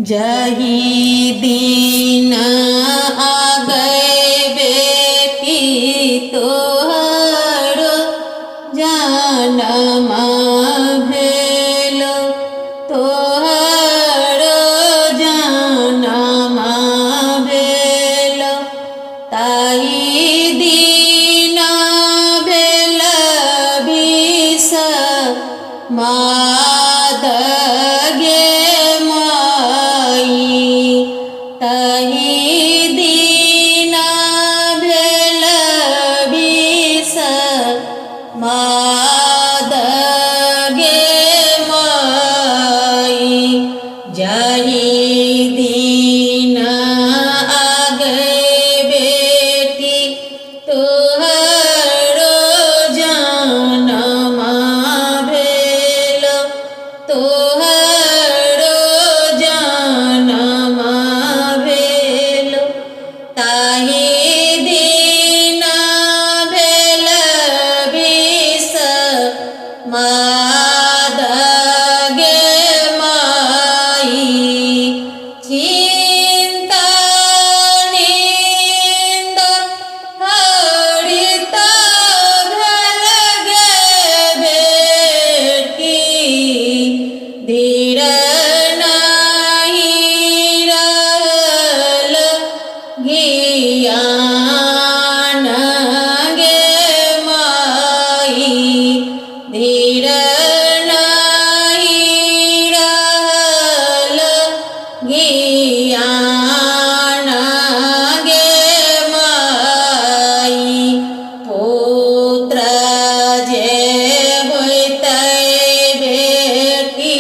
जही दिन आ गए बेटी तोहरो जनमा भेलो, तोहरो जनमा भेलो। ताही दिन भेल विष माद गे माई, ताही दिन भेल विष माद गे माई। जाही दिन आ गए बेटी तोहरो जनमा भेलो, तोहरो जनमा भेलो। ताही दिन भेल विष माद गे माई। चिंता नींद हरित भेल गे बेटी, धीर नहीं रहल ज्ञान गे माई, धीर नहीं रहल ज्ञान गे माई। पुत्र जे होइतै बेटी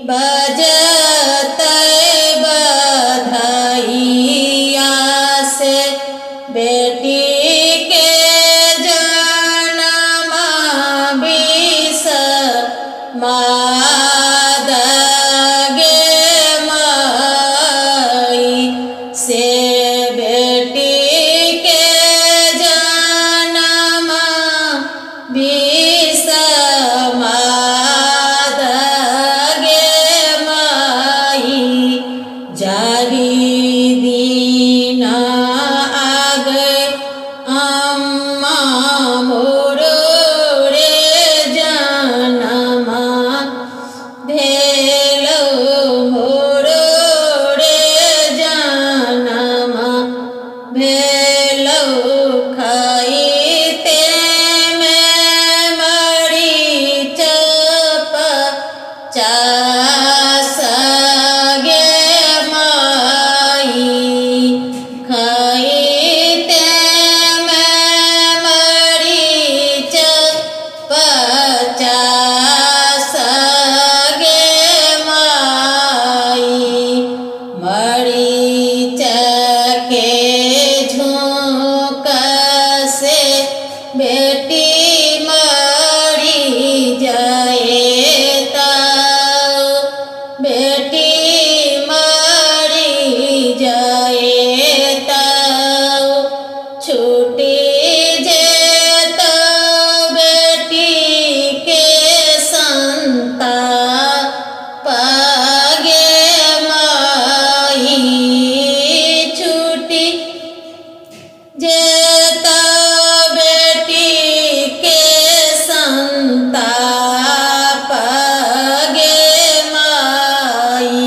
बजतै बधाइया से, बेटी के जनमा विष माद गे माई। से बेटी के जनमा विष माद गे माई। जाही दिन आ गए अम्मा मोरो रे जनमा भेलो, मोरो रे जनमा भेलो। खाइते में मरीच पचास गे माई, खाइते में मरीच पचास गे माई। मरीच के झोंक से बेटी मरी जाए ताऊ, बेटी मरी जाए ताऊ। छूटी जेत बेटी के संताप गे माई, छूटी जेत बेटी के संताप गे माई।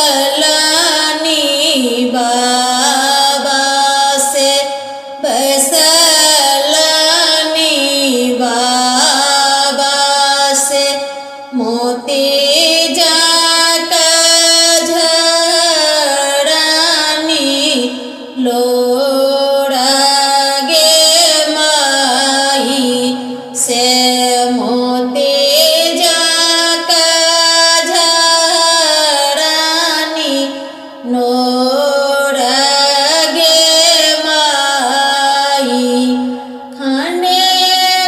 बसलानी बाबा से बसलानी बाबा से मोती जाका झड़ानी लोड़ा गे माई से मोती जाका झड़ानी लोड़ा गे माई खाने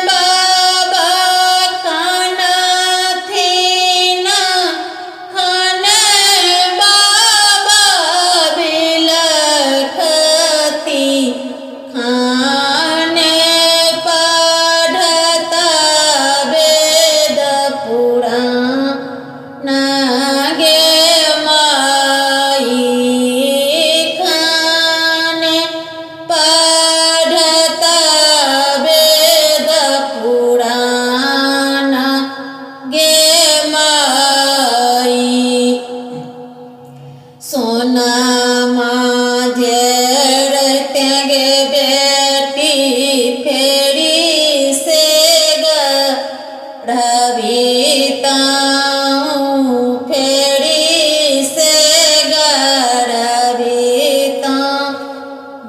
बाबा खाना थी ना खाने बाबा बिलखती खाने पढ़ता वेद पुराण गे माई खाने पढ़ता वेद पुराण गे माई सोना माझेर तेगे बेटी फेरी से गढ़विताऊं फेरी से गढ़विताऊं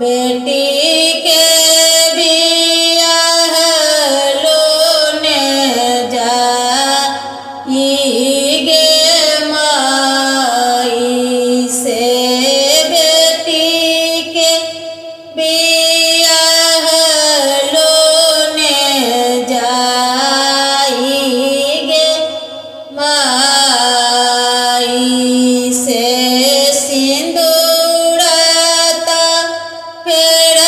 बेटी के बियाह लोने जाई गे माई से बेटी के बियाह लोने जाई गे माई से सिंदूरता फेर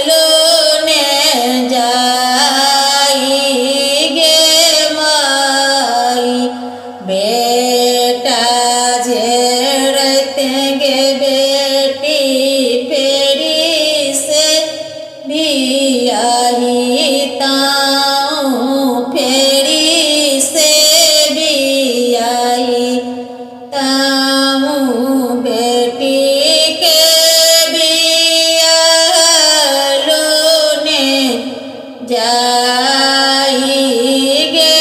लोने जाई गे माई बेटा झेड़ तेगे बेटी फेरी से बियाहिताऊं फेरी से बियाहिताऊं बेटी के बियाह लोने जाई गे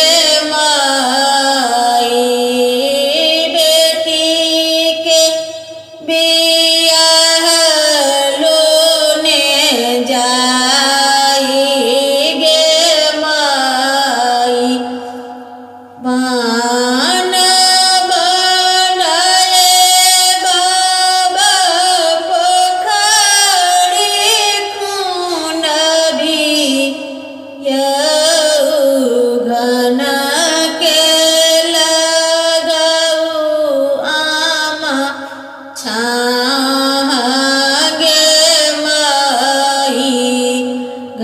माई बेटी के बियाह लोने जाई गे माई बान बनाए बाबा पोखरी खून भी घन के लगाऊ आमा छाह गे माई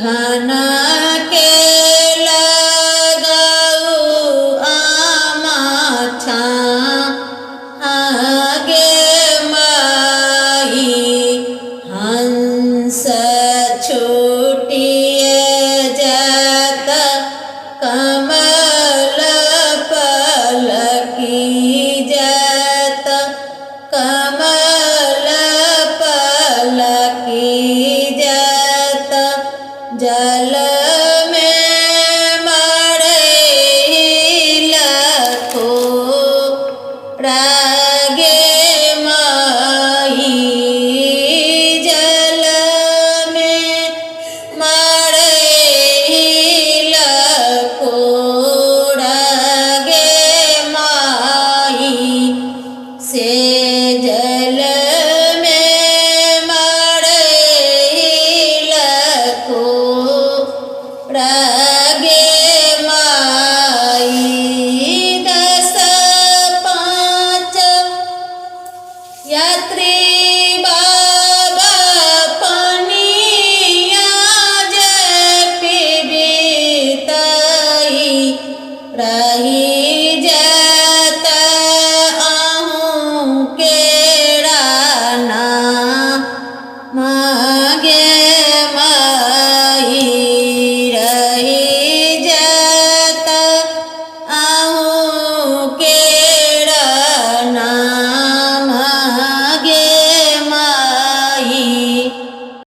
घन के लगाऊ आमा छाह गे माई हंस छूटिए जात कमल पलकी जात कमल पलकी जात जल में मरैला को रागे माई जल में मरैला को रागे माई से जल में मरैला को रागे माई 10 5 यात्री